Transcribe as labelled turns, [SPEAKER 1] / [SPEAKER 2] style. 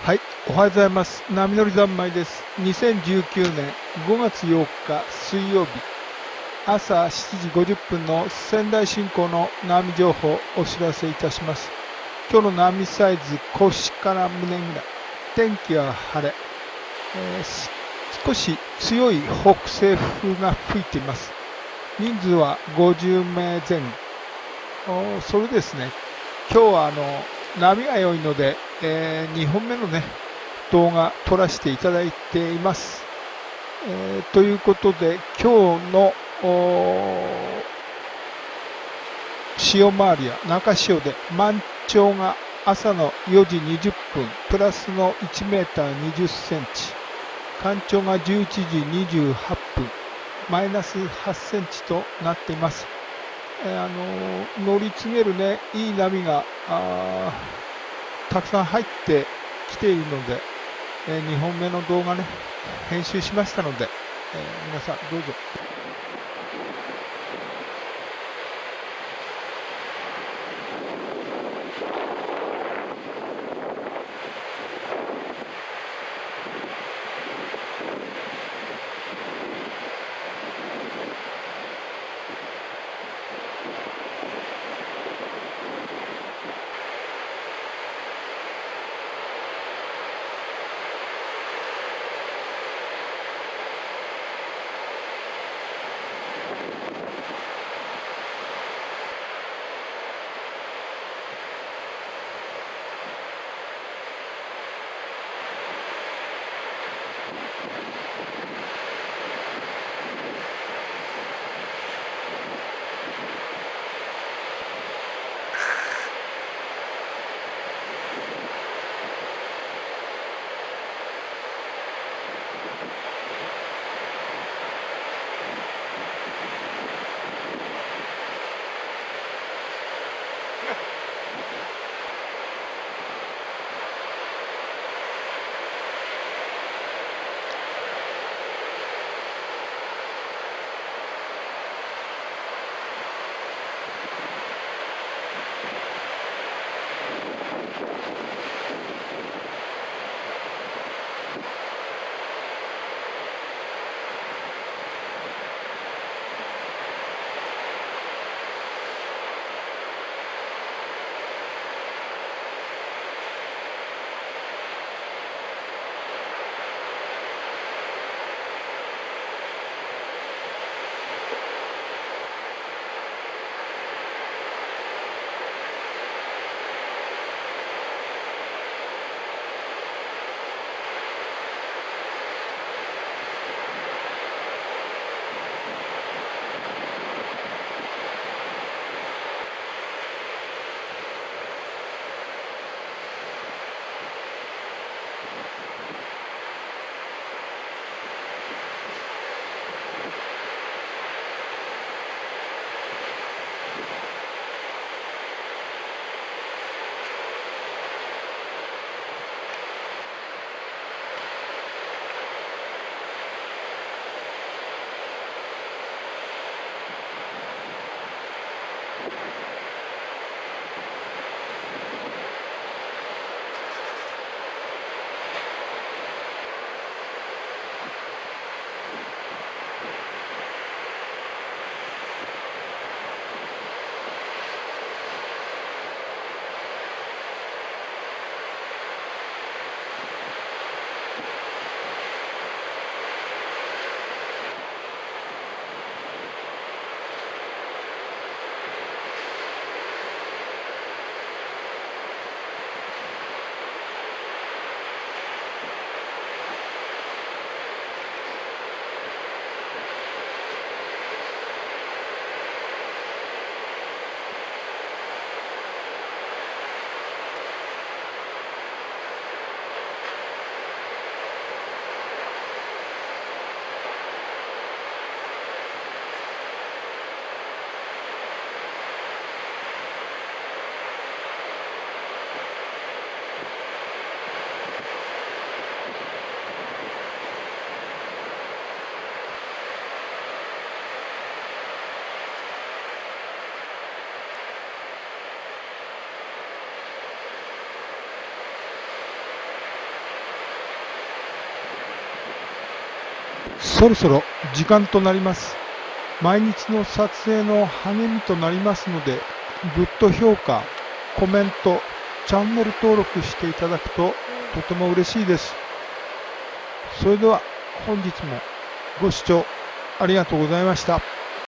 [SPEAKER 1] はい、おはようございます。波乗り三昧です。2019年5月8日水曜日、朝7時50分の仙台新港の波情報をお知らせいたします。今日の波サイズ、腰から胸ぐらい。天気は晴れ。少し強い北西風が吹いています。人数は50名前後。それですね、今日は波が良いので、2本目のね、動画撮らせていただいています。ということで、今日の潮回りは中潮で満潮が朝の4時20分、プラスの1メーター20センチ、干潮が11時28分、マイナス8センチとなっています。乗り継げるね、いい波がたくさん入ってきているので、2本目の動画ね、編集しましたので、皆さんどうぞ。そろそろ時間となります。毎日の撮影の励みとなりますので、グッド評価、コメント、チャンネル登録していただくととても嬉しいです。それでは本日もご視聴ありがとうございました。